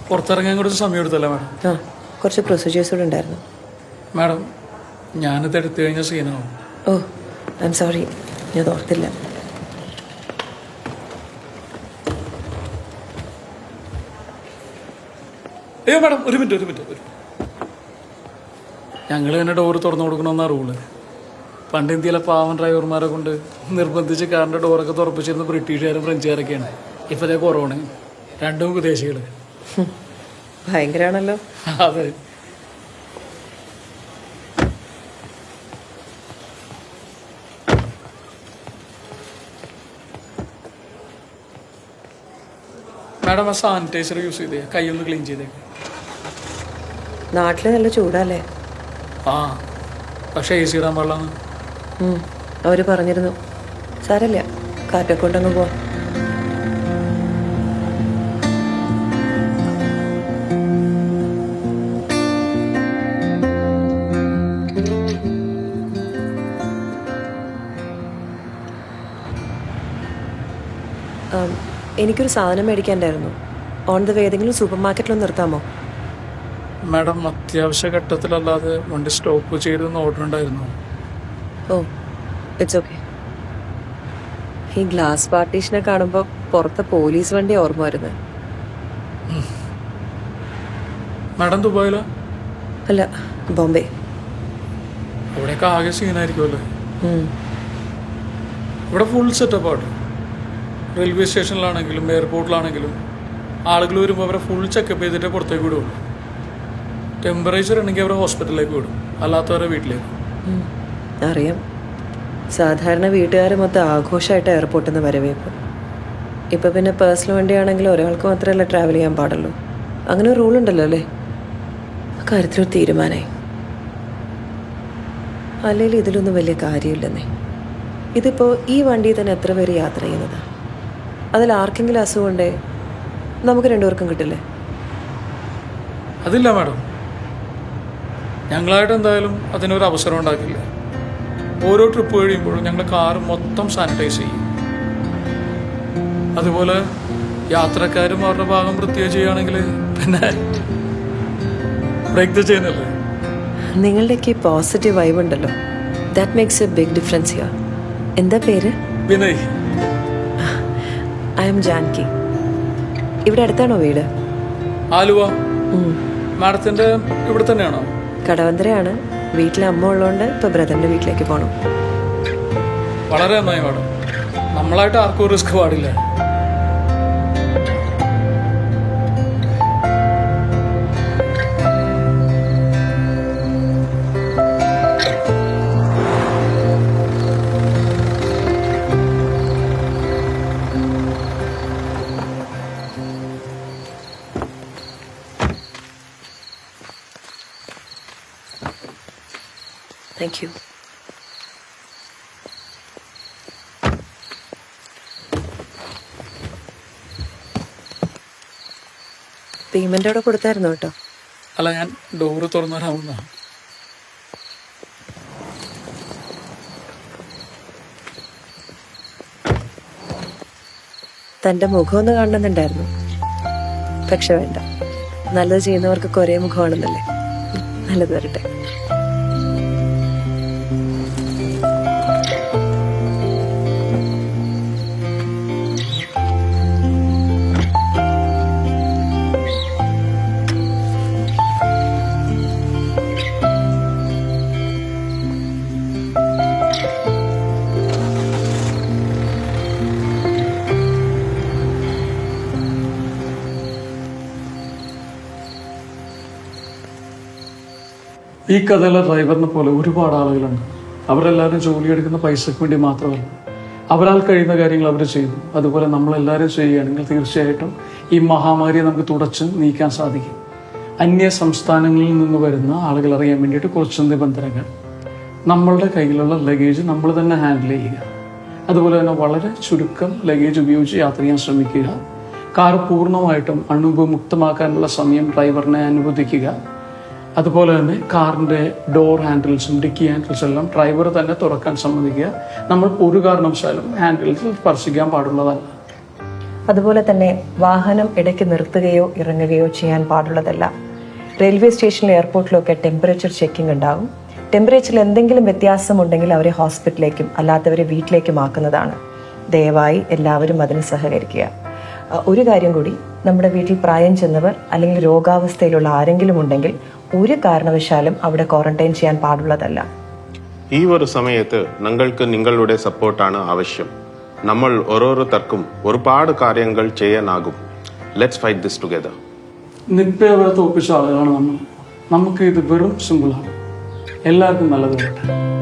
പുറത്തിറങ്ങാൻ കുറച്ച് സമയം എടുത്തല്ലേ മാഡം? ആ, കുറച്ച് പ്രൊസീജിയേഴ്സ് കൂടെ ഉണ്ടായിരുന്നു. മാഡം, ഞാനിത് എടുത്തു കഴിഞ്ഞ സീനാവും. ഓ, ഐ എം സോറി, ഞാൻ ഓർത്തില്ല. അയ്യോ മാഡം, ഒരു മിനിറ്റ്. ഞങ്ങൾ തന്നെ ഡോറ് തുറന്നു കൊടുക്കണമെന്നാണ് റൂള്. പണ്ട് ഇന്ത്യയിലെ പാവം ഡ്രൈവർമാരെ കൊണ്ട് നിർബന്ധിച്ച് കാറിൻ്റെ ഡോറൊക്കെ തുറപ്പിച്ചിരുന്ന ബ്രിട്ടീഷുകാരും ഫ്രഞ്ചുകാരൊക്കെയാണ്. ഇപ്പോഴത്തെ കൊറോണ, രണ്ടും വിദേശികൾ. ഭയങ്കരമാണല്ലോ. അതെ. മാഡം, ആ സാനിറ്റൈസർ യൂസ് ചെയ്തേ, കൈ ഒന്ന് ക്ലീൻ ചെയ്തേക്ക്. നാട്ടിൽ നല്ല ചൂടല്ലേ? ആ, പക്ഷേ AC ഇടാൻ പാടില്ലാന്ന് അവർ പറഞ്ഞിരുന്നു. സാരല്ല, കാറ്റൊക്കെ കൊണ്ടങ്ങ് പോവാം. എനിക്കൊരു സാധനം മേടിക്കാണ്ടായിരുന്നു. ഓൺ ദ വേ ഏതെങ്കിലും സൂപ്പർ മാർക്കറ്റിലൊന്ന് നിർത്താമോ? മാഡം, അത്യാവശ്യ ഘട്ടത്തിലല്ലാതെ വണ്ടി സ്റ്റോപ്പ് ചെയ്തെന്ന് ഓർഡർ ഉണ്ടായിരുന്നു. ഓ, ഇറ്റ്സ് ഓക്കെ. ഈ ഗ്ലാസ് പാർട്ടീഷനെ കാണുമ്പോൾ പുറത്തെ പോലീസ് വണ്ടി ഓർമ്മ വരുന്നത്. മാഡം ദുബായിലാ? അല്ല, ബോംബെ. അവിടെയൊക്കെ ആകെ സീനായിരിക്കുമല്ലേ? ഇവിടെ ഫുൾ സെറ്റപ്പ് ആട്ടോ. റെയിൽവേ സ്റ്റേഷനിലാണെങ്കിലും എയർപോർട്ടിലാണെങ്കിലും ആളുകൾ വരുമ്പോൾ അവരെ ഫുൾ ചെക്കപ്പ് ചെയ്തിട്ടേ പുറത്തേക്ക് വിടുള്ളൂ. ടെമ്പറേച്ചർ ഉണ്ടെങ്കിൽ അവരെ ഹോസ്പിറ്റലിലേക്ക് വിടും, അല്ലാത്തവരെ വീട്ടിലേക്ക്. അറിയാം. സാധാരണ വീട്ടുകാർ മൊത്തം ആഘോഷമായിട്ട് എയർപോർട്ടിൽ നിന്ന് വരവേക്കും. ഇപ്പം പിന്നെ പേഴ്സണൽ വണ്ടിയാണെങ്കിൽ ഒരാൾക്ക് മാത്രമല്ല ട്രാവൽ ചെയ്യാൻ പാടുള്ളൂ. അങ്ങനെ ഒരു റൂൾ ഉണ്ടല്ലോ അല്ലേ? കാര്യത്തിലൊരു തീരുമാനമായി. അല്ലെങ്കിൽ ഇതിലൊന്നും വലിയ കാര്യമില്ലെന്നേ. ഇതിപ്പോൾ ഈ വണ്ടിയിൽ തന്നെ എത്ര പേര് യാത്ര ചെയ്യുന്നതാണ്? അതിൽ ആർക്കെങ്കിലും അസുഖമുണ്ടേ നമുക്ക് രണ്ടുപേർക്കും കിട്ടില്ലേ? അതില്ല മാഡം, ഞങ്ങളായിട്ട് എന്തായാലും അതിനൊരു അവസരം ഉണ്ടാക്കില്ല. ഓരോ ട്രിപ്പ് കഴിയുമ്പോഴും ഞങ്ങൾ കാർ മൊത്തം സാനിറ്റൈസ് ചെയ്യും. അതുപോലെ യാത്രക്കാരും അവരുടെ ഭാഗം വൃത്തിയായി ചെയ്യുകയാണെങ്കിൽ പിന്നെ ബ്രേക്ക് ദ ചെയിൻ അല്ലേ? നിങ്ങളുടെയൊക്കെ പോസിറ്റീവ് വൈബ് ഉണ്ടല്ലോ, that makes a big difference here. എന്താ പേര്? വിനയ്. I'm Janki. ഇവിടെ അടുത്താണോ വീട്? ആലുവ. മാഡത്തിന്റെ ഇവിടെ തന്നെയാണോ? കടവന്തരയാണ്. വീട്ടിൽ അമ്മ ഉള്ളതുകൊണ്ട് ഇപ്പൊ ബ്രദറിന്റെ വീട്ടിലേക്ക് പോകണം. വളരെ നന്നായി മാഡം. നമ്മളായിട്ട് ആർക്കും റിസ്ക് പാടില്ല. Thank you. പേയ്മെന്റ് അവിടെ കൊടുത്തായിരുന്നു കേട്ടോ. അല്ല, ഞാൻ ഡോറ് തുറന്നവരാവുന്ന. തൻ്റെ മുഖം ഒന്ന് കാണണമെന്നുണ്ടായിരുന്നു, പക്ഷെ വേണ്ട. നല്ലത് ചെയ്യുന്നവർക്കൊക്കെ ഒരേ മുഖമാണെന്നല്ലേ. നല്ലത് വരട്ടെ. ഈ കഥയിലെ ഡ്രൈവറിനെ പോലെ ഒരുപാട് ആളുകളുണ്ട്. അവരെല്ലാവരും ജോലിയെടുക്കുന്ന പൈസയ്ക്ക് വേണ്ടി മാത്രമല്ല, അവരാൽ കഴിയുന്ന കാര്യങ്ങൾ അവർ ചെയ്തു. അതുപോലെ നമ്മളെല്ലാവരും ചെയ്യുകയാണെങ്കിൽ തീർച്ചയായിട്ടും ഈ മഹാമാരിയെ നമുക്ക് തുടച്ച് നീക്കാൻ സാധിക്കും. അന്യ സംസ്ഥാനങ്ങളിൽ നിന്ന് വരുന്ന ആളുകൾ അറിയാൻ വേണ്ടിയിട്ട് കുറച്ച് നിബന്ധനകൾ. നമ്മളുടെ കയ്യിലുള്ള ലഗേജ് നമ്മൾ തന്നെ ഹാൻഡിൽ ചെയ്യുക. അതുപോലെ തന്നെ വളരെ ചുരുക്കം ലഗേജ് ഉപയോഗിച്ച് യാത്ര ചെയ്യാൻ ശ്രമിക്കുക. കാർ പൂർണ്ണമായിട്ടും അണുവിമുക്തമാക്കാനുള്ള സമയം ഡ്രൈവറിനെ അനുവദിക്കുക. അതുപോലെ തന്നെ കാറിൻ്റെ ഡോർ ഹാൻഡിൽസും ഡിക്കി ഹാൻഡിൽസും എല്ലാം ഡ്രൈവർ തന്നെ തുറക്കാൻ സമ്മതിക്കുക. നമ്മൾ ഒരു കാരണവശാലും ഹാൻഡിൽസിൽ സ്പർശിക്കാൻ പാടുള്ളതല്ല. അതുപോലെ തന്നെ വാഹനം ഇടയ്ക്ക് നിർത്തുകയോ ഇറങ്ങുകയോ ചെയ്യാൻ പാടുള്ളതല്ല. റെയിൽവേ സ്റ്റേഷനിലും എയർപോർട്ടിലൊക്കെ ടെമ്പറേച്ചർ ചെക്കിംഗ് ഉണ്ടാവും. ടെമ്പറേച്ചറിൽ എന്തെങ്കിലും വ്യത്യാസമുണ്ടെങ്കിൽ അവരെ ഹോസ്പിറ്റലിലേക്കും അല്ലാത്തവരെ വീട്ടിലേക്കും ആക്കുന്നതാണ്. ദയവായി എല്ലാവരും അതിന് സഹകരിക്കുക. ഒരു കാര്യം കൂടി, നമ്മുടെ വീട്ടിൽ പ്രായം ചെന്നവർ അല്ലെങ്കിൽ രോഗാവസ്ഥയിലുള്ള ആരെങ്കിലും ഉണ്ടെങ്കിൽ ഒരു കാരണവശാലും അവിടെ ക്വാറന്റൈൻ ചെയ്യാൻ പാടുള്ളതല്ല. ഈ ഒരു സമയത്ത് ഞങ്ങൾക്ക് നിങ്ങളുടെ സപ്പോർട്ടാണ് ആവശ്യം. നമ്മൾ ഓരോരുത്തർക്കും ഒരുപാട് കാര്യങ്ങൾ ചെയ്യാനാകും. Let's fight this together. നിപ്പയെ വരെ തോൽപ്പിച്ച ആളുകളാണ് നമ്മൾ. നമുക്ക് ഇത് വെറും സിമ്പിളാണ്. എല്ലാവർക്കും നല്ലത് വരട്ടെ.